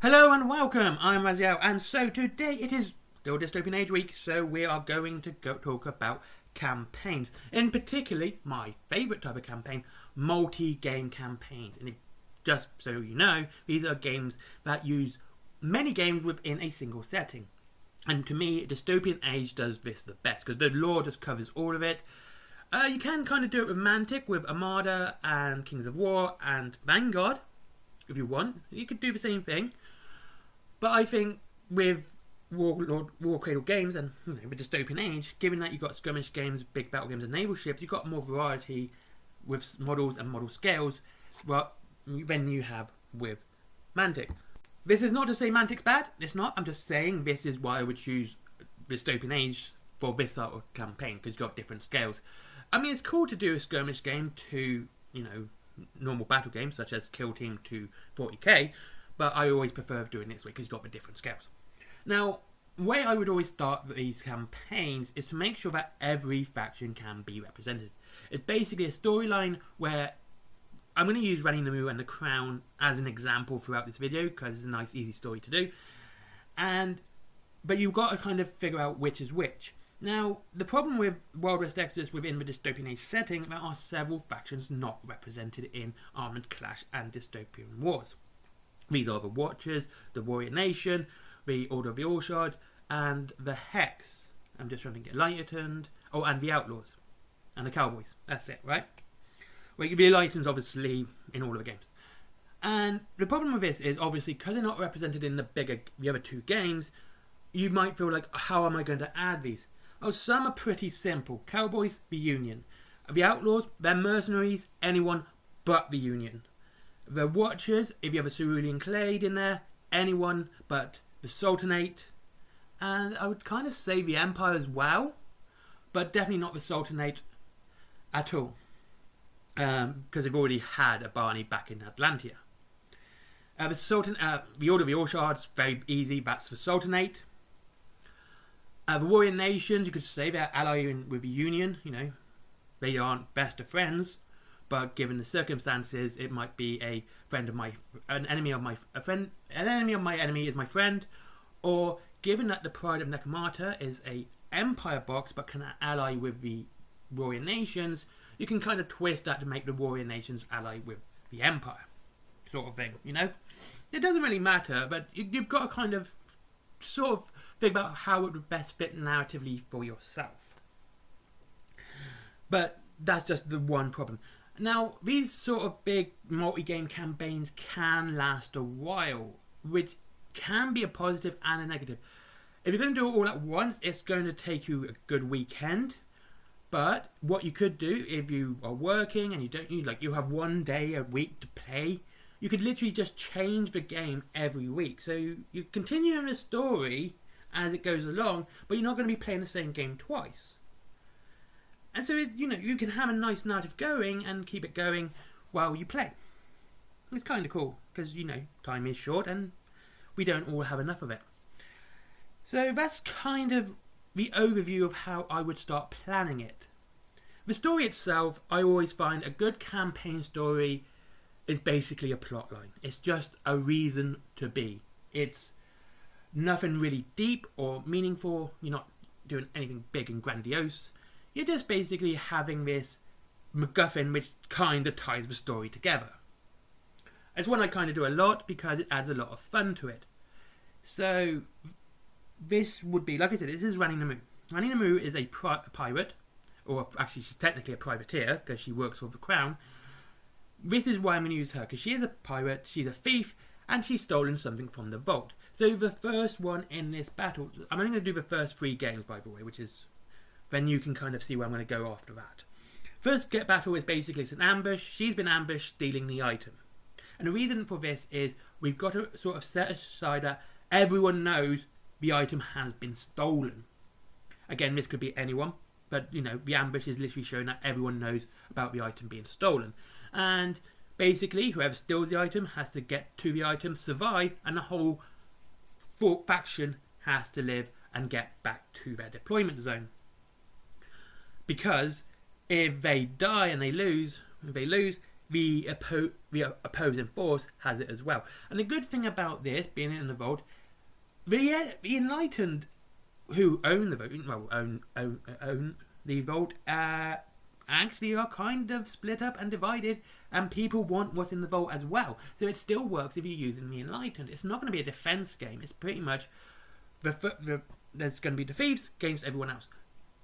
Hello and welcome, I'm Raziel, and so today it is still Dystopian Age Week, so we are going to talk about campaigns. In particularly, my favourite type of campaign, multi-game campaigns. And just so you know, these are games that use many games within a single setting. And to me, Dystopian Age does this the best, because the lore just covers all of it. You can kind of do it with Mantic, with Armada and Kings of War and Vanguard, if you want. You could do the same thing. But I think with War Cradle games and with Dystopian Age, given that you've got skirmish games, big battle games and naval ships, you've got more variety with models and model scales than you have with Mantic. This is not to say Mantic's bad, it's not. I'm just saying this is why I would choose Dystopian Age for this sort of campaign, because you've got different scales. I mean, it's cool to do a skirmish game to, normal battle games such as Kill Team to 40k, but I always prefer doing it this way because you've got the different scales. Now, the way I would always start these campaigns is to make sure that every faction can be represented. It's basically a storyline where I'm going to use Ranny Namu and the Crown as an example throughout this video because it's a nice, easy story to do. But you've got to kind of figure out which is which. Now, the problem with Wild West Exodus within the Dystopian Age setting, there are several factions not represented in Armoured Clash and Dystopian Wars. These are the Watchers, the Warrior Nation, the Order of the All-Shard, and the Hex. I'm just trying to get Lightened. Oh, and the Outlaws. And the Cowboys. That's it, right? Well, the Lightened's obviously in all of the games. And the problem with this is, obviously, because they're not represented in the other two games, you might feel like, how am I going to add these? Oh, some are pretty simple. Cowboys, the Union. The Outlaws, they're mercenaries, anyone but the Union. The Watchers, if you have a Cerulean Clade in there, anyone but the Sultanate. And I would kind of say the Empire as well, but definitely not the Sultanate at all. Because they've already had a Barney back in Atlantia. The Order of the All-Shards, very easy, that's the Sultanate. The Warrior Nations, you could say they're allying with the Union, they aren't best of friends. But given the circumstances, it might be an enemy of my enemy is my friend, or given that the Pride of Necromata is a Empire box but can ally with the Warrior Nations, you can kind of twist that to make the Warrior Nations ally with the Empire, sort of thing. It doesn't really matter, but you've got to kind of sort of think about how it would best fit narratively for yourself. But that's just the one problem. Now, these sort of big multi-game campaigns can last a while, which can be a positive and a negative. If you're going to do it all at once, it's going to take you a good weekend. But what you could do, if you are working and you have one day a week to play, you could literally just change the game every week. So you continue the story as it goes along, but you're not going to be playing the same game twice. And so, you can have a nice narrative going and keep it going while you play. It's kind of cool because, time is short and we don't all have enough of it. So that's kind of the overview of how I would start planning it. The story itself, I always find a good campaign story is basically a plot line. It's just a reason to be. It's nothing really deep or meaningful. You're not doing anything big and grandiose. You're just basically having this MacGuffin which kind of ties the story together. It's one I kind of do a lot because it adds a lot of fun to it. So this would be, like I said, this is Ranny Namu. Ranny Namu is a pirate, or actually she's technically a privateer because she works for the Crown. This is why I'm going to use her, because she is a pirate, she's a thief, and she's stolen something from the vault. So the first one in this battle, I'm only going to do the first 3 games, by the way, which is... then you can kind of see where I'm going to go after that. First battle is basically it's an ambush. She's been ambushed stealing the item. And the reason for this is we've got to sort of set aside that everyone knows the item has been stolen. Again, this could be anyone, but the ambush is literally showing that everyone knows about the item being stolen. And basically, whoever steals the item has to get to the item, survive, and the whole faction has to live and get back to their deployment zone. Because if they die and they lose, the opposing force has it as well. And the good thing about this, being in the vault, the enlightened who own the vault, own the vault, actually are kind of split up and divided, and people want what's in the vault as well. So it still works if you're using the enlightened. It's not going to be a defense game. It's pretty much there's going to be the thieves against everyone else,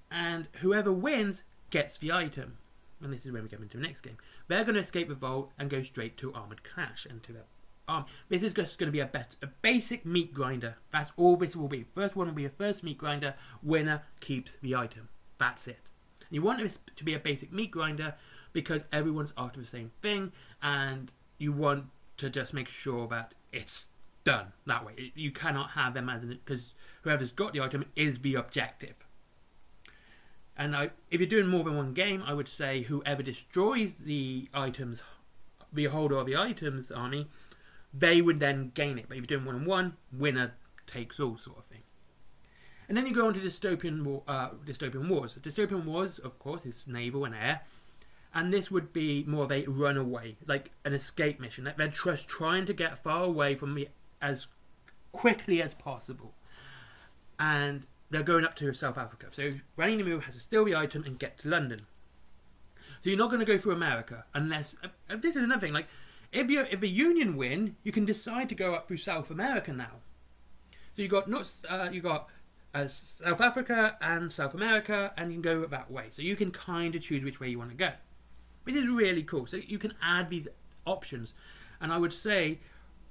and whoever wins gets the item. And this is when we go into the next game. They're going to escape the vault and go straight to Armored Clash and to the arm. This is just going to be a basic meat grinder. That's all this will be. First one will be a first meat grinder. Winner keeps the item. That's it. You want this to be a basic meat grinder because everyone's after the same thing, and you want to just make sure that it's done that way. You cannot have them as because whoever's got the item is the objective. And if you're doing more than one game, I would say whoever destroys the items, the holder of the items army, they would then gain it. But if you're doing 1-on-1, winner takes all sort of thing. And then you go on to Dystopian Wars. Dystopian Wars, of course, is naval and air. And this would be more of a runaway, like an escape mission. They're just trying to get far away from me as quickly as possible. And they're going up to South Africa. So Randy has to steal the item and get to London. So you're not going to go through America unless... this is another thing. Like, if the Union win, you can decide to go up through South America now. So you got South Africa and South America, and you can go that way. So you can kind of choose which way you want to go, which is really cool. So you can add these options, and I would say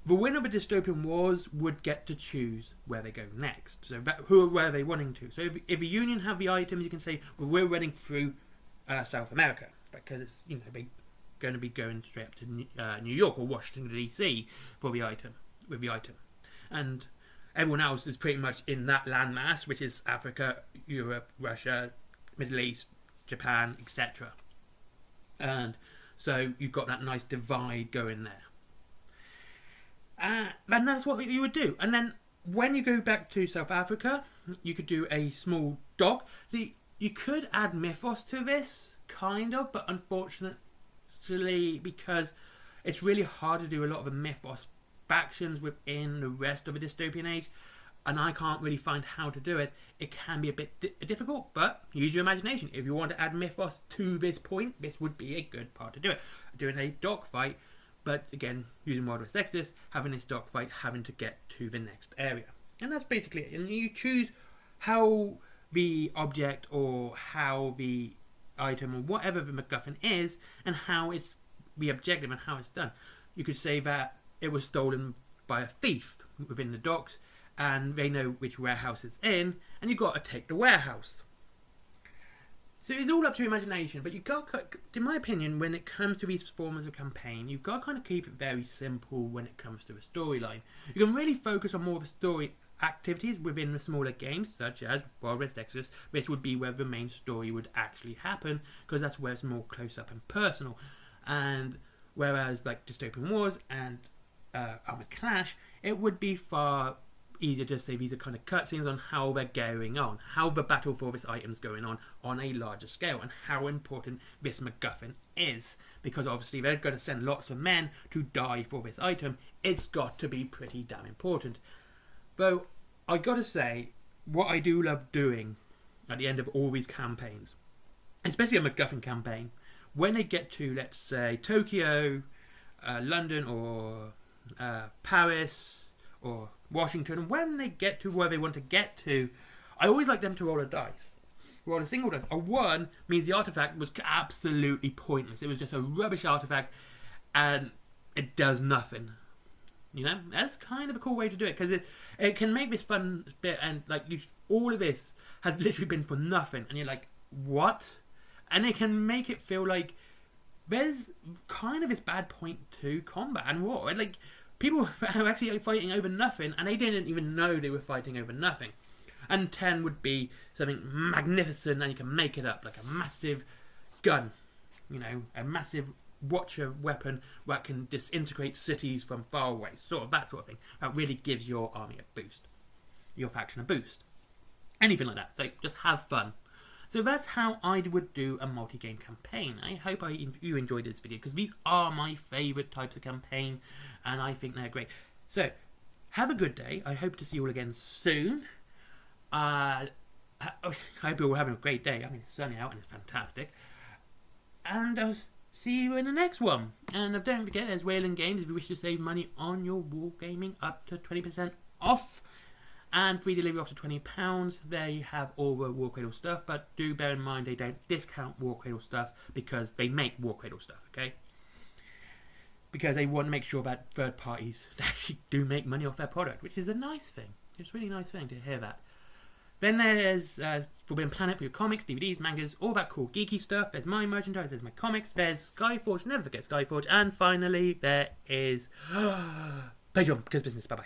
the winner of the Dystopian Wars would get to choose where they go next. So where are they wanting to? So if the Union have the items, you can say, well, we're running through South America because it's they're going to be going straight up to New York or Washington DC for the item and everyone else is pretty much in that landmass, which is Africa, Europe, Russia, Middle East, Japan, etc. And so you've got that nice divide going there. And that's what you would do. And then when you go back to South Africa, you could do a small dock. See, you could add mythos to this, kind of, but unfortunately, because it's really hard to do a lot of the mythos factions within the rest of a dystopian age, and I can't really find how to do it. It can be a bit difficult, but use your imagination. If you want to add mythos to this point, this would be a good part to do it. Doing a dock fight, but again, using Wild West Exodus, having this dock fight, having to get to the next area. And that's basically it. And you choose how the object or how the item or whatever the MacGuffin is, and how it's the objective and how it's done. You could say that it was stolen by a thief within the docks, and they know which warehouse it's in, and you've got to take the warehouse. So it's all up to your imagination, but you've got, in my opinion, when it comes to these forms of campaign, you've got to kind of keep it very simple when it comes to a storyline. You can really focus on more of the story activities within the smaller games, such as Wild West Exodus. This would be where the main story would actually happen, because that's where it's more close up and personal. And whereas like Dystopian Wars and Armored Clash, it would be far easier to say these are kind of cutscenes on how they're going on, how the battle for this item's going on a larger scale, and how important this MacGuffin is. Because obviously they're going to send lots of men to die for this item. It's got to be pretty damn important. Though, I gotta say, what I do love doing at the end of all these campaigns, especially a MacGuffin campaign, when they get to, let's say, Tokyo, London, or Paris, or Washington, and when they get to where they want to get to, I always like them to roll a dice. Roll a single dice. A 1 means the artifact was absolutely pointless. It was just a rubbish artifact, and it does nothing. You know, that's kind of a cool way to do it, because it can make this fun bit, and like all of this has literally been for nothing, and you're like, what? And it can make it feel like there's kind of this bad point to combat and war. Like, people are actually fighting over nothing, and they didn't even know they were fighting over nothing. And 10 would be something magnificent, and you can make it up, like a massive gun, you know, a massive watcher weapon that can disintegrate cities from far away, sort of that sort of thing. That really gives your army a boost, your faction a boost, anything like that. So just have fun. So that's how I would do a multi-game campaign. I hope you enjoyed this video, because these are my favourite types of campaign, and I think they're great. So, have a good day. I hope to see you all again soon. I hope you're all having a great day. I mean, it's sunny out and it's fantastic. And I'll see you in the next one. And don't forget, there's Whaling Games if you wish to save money on your wargaming, up to 20% off. And free delivery up to £20. They have all the War Cradle stuff, but do bear in mind they don't discount War Cradle stuff because they make War Cradle stuff, okay? Because they want to make sure that third parties actually do make money off their product, which is a nice thing. It's a really nice thing to hear that. Then there's Forbidden Planet for your comics, DVDs, mangas, all that cool geeky stuff. There's my merchandise, there's my comics, there's Skyforge, never forget Skyforge. And finally, there is Patreon, because business, bye-bye.